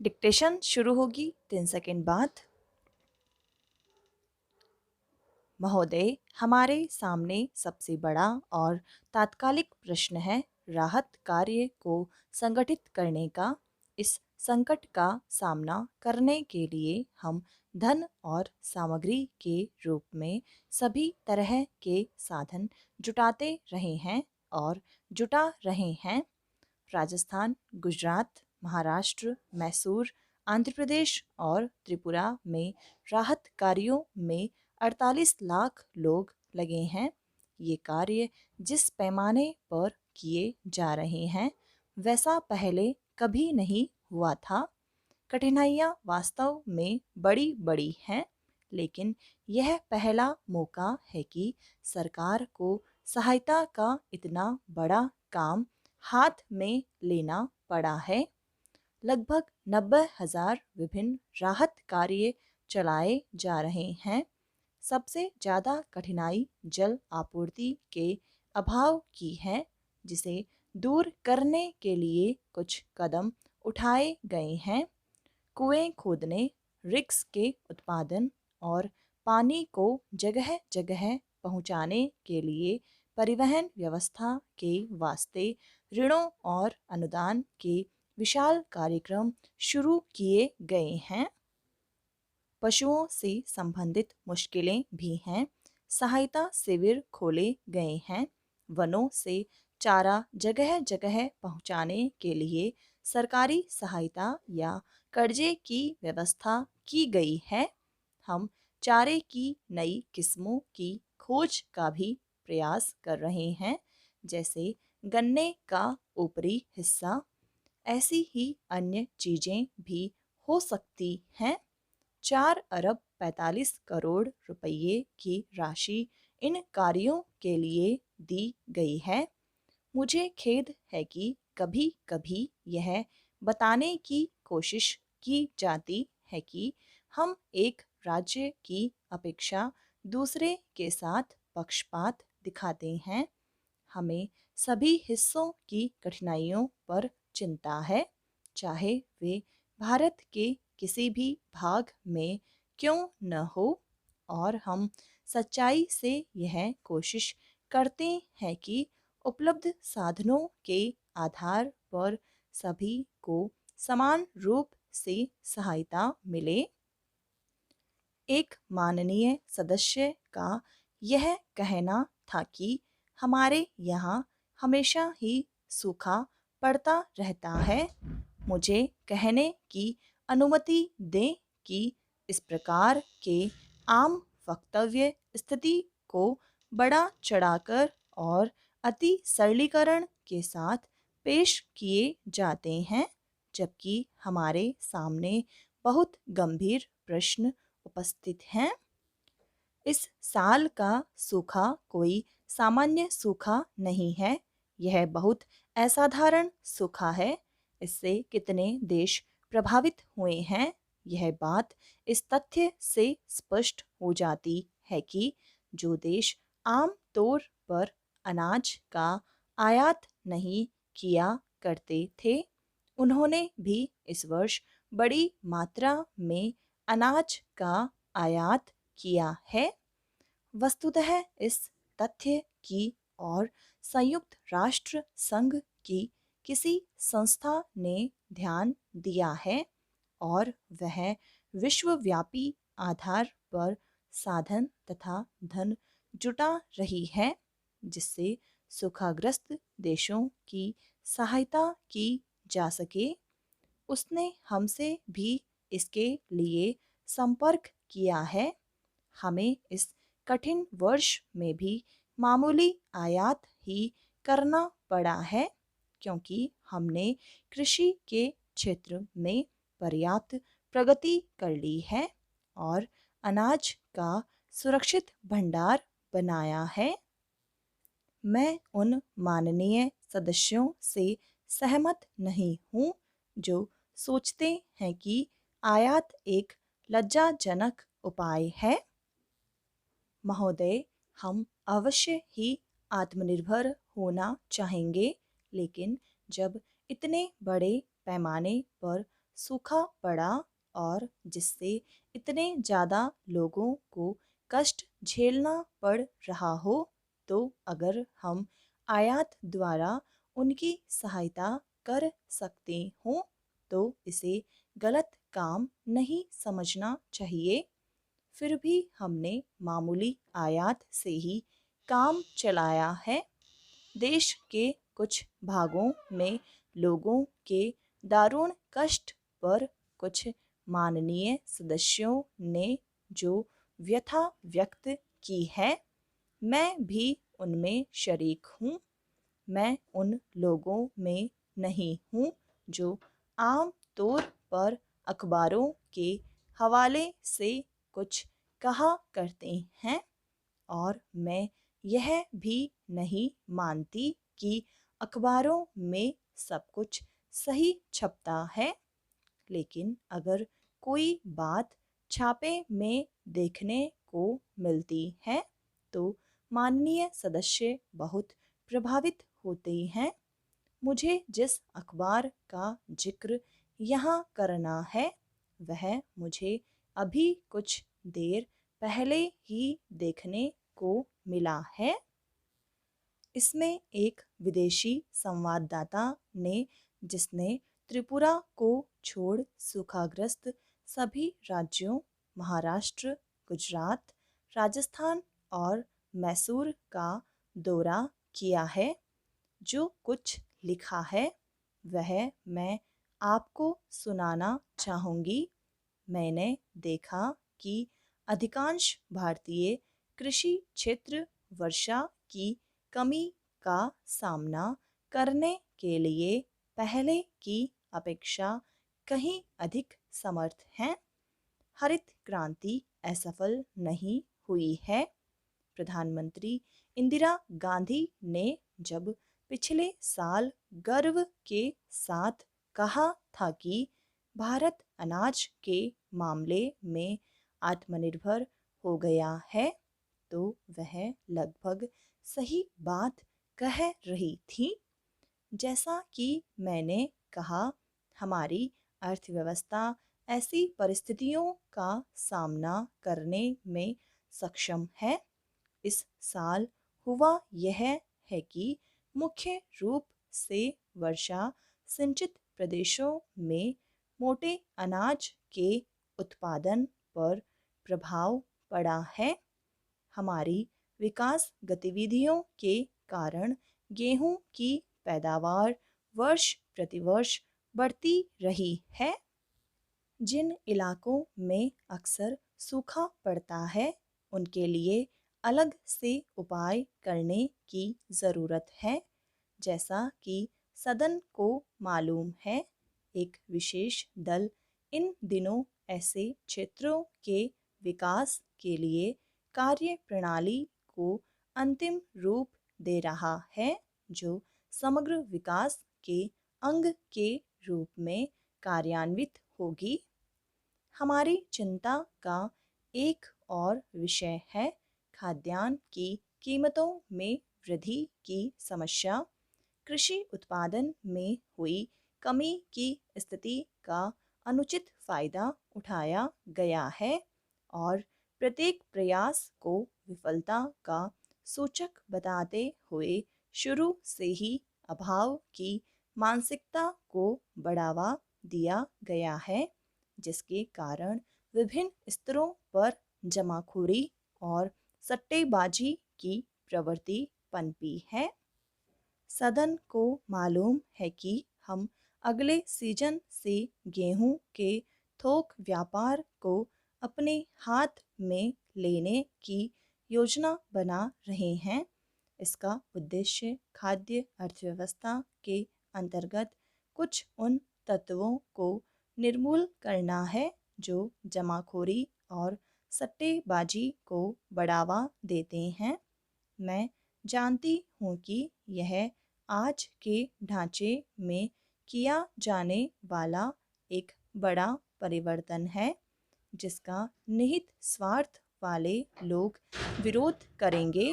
Dictation शुरू होगी 3 second बाद। महोदय, हमारे सामने सबसे बड़ा और तात्कालिक प्रश्न है राहत कार्य को संगठित करने का। इस संकट का सामना करने के लिए हम धन और सामग्री के रूप में सभी तरह के साधन जुटाते रहे हैं और जुटा रहे हैं। राजस्थान, गुजरात, महाराष्ट्र, मैसूर, आंध्र प्रदेश और त्रिपुरा में राहत कार्यों में 48 लाख लोग लगे हैं। ये कार्य जिस पैमाने पर किए जा रहे हैं वैसा पहले कभी नहीं हुआ था। कठिनाइयाँ वास्तव में बड़ी बड़ी हैं, लेकिन यह पहला मौका है कि सरकार को सहायता का इतना बड़ा काम हाथ में लेना पड़ा है। लगभग 90,000 विभिन्न राहत कार्य चलाए जा रहे हैं। सबसे ज़्यादा कठिनाई जल आपूर्ति के अभाव की है, जिसे दूर करने के लिए कुछ कदम उठाए गए हैं। कुएं खोदने, रिक्स के उत्पादन और पानी को जगह जगह पहुंचाने के लिए परिवहन व्यवस्था के वास्ते ऋणों और अनुदान के विशाल कार्यक्रम शुरू किए गए हैं। पशुओं से संबंधित मुश्किलें भी हैं। सहायता शिविर खोले गए हैं। वनों से चारा जगह जगह पहुंचाने के लिए सरकारी सहायता या कर्जे की व्यवस्था की गई है। हम चारे की नई किस्मों की खोज का भी प्रयास कर रहे हैं, जैसे गन्ने का ऊपरी हिस्सा। ऐसी ही अन्य चीजें भी हो सकती हैं। 4 अरब 45 करोड़ रुपये की राशि इन कार्यों के लिए दी गई है। मुझे खेद है कि कभी कभी यह बताने की कोशिश की जाती है कि हम एक राज्य की अपेक्षा दूसरे के साथ पक्षपात दिखाते हैं। हमें सभी हिस्सों की कठिनाइयों पर चिंता है, चाहे वे भारत के किसी भी भाग में क्यों न हो। और हम सच्चाई से यह कोशिश करते हैं कि उपलब्ध साधनों के आधार पर सभी को समान रूप से सहायता मिले। एक माननीय सदस्य का यह कहना था कि हमारे यहाँ हमेशा ही सूखा पड़ता रहता है। मुझे कहने की अनुमति दें कि इस प्रकार के आम वक्तव्य स्थिति को बड़ा चढ़ाकर और अति सरलीकरण के साथ पेश किए जाते हैं, जबकि हमारे सामने बहुत गंभीर प्रश्न उपस्थित हैं। इस साल का सूखा कोई सामान्य सूखा नहीं है। यह बहुत असाधारण सूखा है। इससे कितने देश प्रभावित हुए हैं, यह बात इस तथ्य से स्पष्ट हो जाती है कि जो देश आम तौर पर अनाज का आयात नहीं किया करते थे, उन्होंने भी इस वर्ष बड़ी मात्रा में अनाज का आयात किया है। वस्तुतः इस तथ्य की और संयुक्त राष्ट्र संघ की किसी संस्था ने ध्यान दिया है और वह विश्वव्यापी आधार पर साधन तथा धन जुटा रही है, जिससे सूखाग्रस्त देशों की सहायता की जा सके। उसने हमसे भी इसके लिए संपर्क किया है। हमें इस कठिन वर्ष में भी मामूली आयात ही करना पड़ा है, क्योंकि हमने कृषि के क्षेत्र में पर्याप्त प्रगति कर ली है और अनाज का सुरक्षित भंडार बनाया है। मैं उन माननीय सदस्यों से सहमत नहीं हूँ जो सोचते हैं कि आयात एक लज्जाजनक उपाय है। महोदय, हम अवश्य ही आत्मनिर्भर होना चाहेंगे, लेकिन जब इतने बड़े पैमाने पर सूखा पड़ा और जिससे इतने ज़्यादा लोगों को कष्ट झेलना पड़ रहा हो, तो अगर हम आयात द्वारा उनकी सहायता कर सकते हों तो इसे गलत काम नहीं समझना चाहिए। फिर भी हमने मामूली आयात से ही काम चलाया है। देश के कुछ भागों में लोगों के दारुण कष्ट पर कुछ माननीय सदस्यों ने जो व्यथा व्यक्त की है, मैं भी उनमें शरीक हूँ। मैं उन लोगों में नहीं हूँ जो आम तौर पर अखबारों के हवाले से कुछ कहा करते हैं, और मैं यह भी नहीं मानती कि अखबारों में सब कुछ सही छपता है। लेकिन अगर कोई बात छापे में देखने को मिलती है तो माननीय सदस्य बहुत प्रभावित होते हैं। मुझे जिस अखबार का जिक्र यहाँ करना है वह मुझे अभी कुछ देर पहले ही देखने को मिला है। इसमें एक विदेशी संवाददाता ने, जिसने त्रिपुरा को छोड़ सूखाग्रस्त सभी राज्यों महाराष्ट्र, गुजरात, राजस्थान और मैसूर का दौरा किया है, जो कुछ लिखा है वह मैं आपको सुनाना चाहूँगी। मैंने देखा कि अधिकांश भारतीय कृषि क्षेत्र वर्षा की कमी का सामना करने के लिए पहले की अपेक्षा कहीं अधिक समर्थ हैं। हरित क्रांति असफल नहीं हुई है। प्रधानमंत्री इंदिरा गांधी ने जब पिछले साल गर्व के साथ कहा था कि भारत अनाज के मामले में आत्मनिर्भर हो गया है, तो वह लगभग सही बात कह रही थी। जैसा कि मैंने कहा, हमारी अर्थव्यवस्था ऐसी परिस्थितियों का सामना करने में सक्षम है। इस साल हुआ यह है कि मुख्य रूप से वर्षा सिंचित प्रदेशों में मोटे अनाज के उत्पादन पर प्रभाव पड़ा है। हमारी विकास गतिविधियों के कारण गेहूं की पैदावार वर्ष प्रतिवर्ष बढ़ती रही है। जिन इलाकों में अक्सर सूखा पड़ता है उनके लिए अलग से उपाय करने की ज़रूरत है। जैसा कि सदन को मालूम है, एक विशेष दल इन दिनों ऐसे क्षेत्रों के विकास के लिए कार्य प्रणाली को अंतिम रूप दे रहा है, जो समग्र विकास के अंग के रूप में कार्यान्वित होगी। हमारी चिंता का एक और विषय है खाद्यान्न की कीमतों में वृद्धि की समस्या। कृषि उत्पादन में हुई कमी की स्थिति का अनुचित फायदा उठाया गया है और प्रत्येक प्रयास को विफलता का सूचक बताते हुए शुरू से ही अभाव की मानसिकता को बढ़ावा दिया गया है, जिसके कारण विभिन्न स्तरों पर जमाखोरी और सट्टेबाजी की प्रवृत्ति पनपी है। सदन को मालूम है कि हम अगले सीजन से गेहूं के थोक व्यापार को अपने हाथ में लेने की योजना बना रहे हैं। इसका उद्देश्य खाद्य अर्थव्यवस्था के अंतर्गत कुछ उन तत्वों को निर्मूल करना है जो जमाखोरी और सट्टेबाजी को बढ़ावा देते हैं। मैं जानती हूँ कि यह आज के ढांचे में किया जाने वाला एक बड़ा परिवर्तन है, जिसका निहित स्वार्थ वाले लोग विरोध करेंगे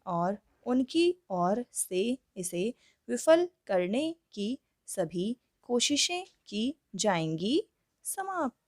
और उनकी ओर से इसे विफल करने की सभी कोशिशें की जाएंगी। समाप्त।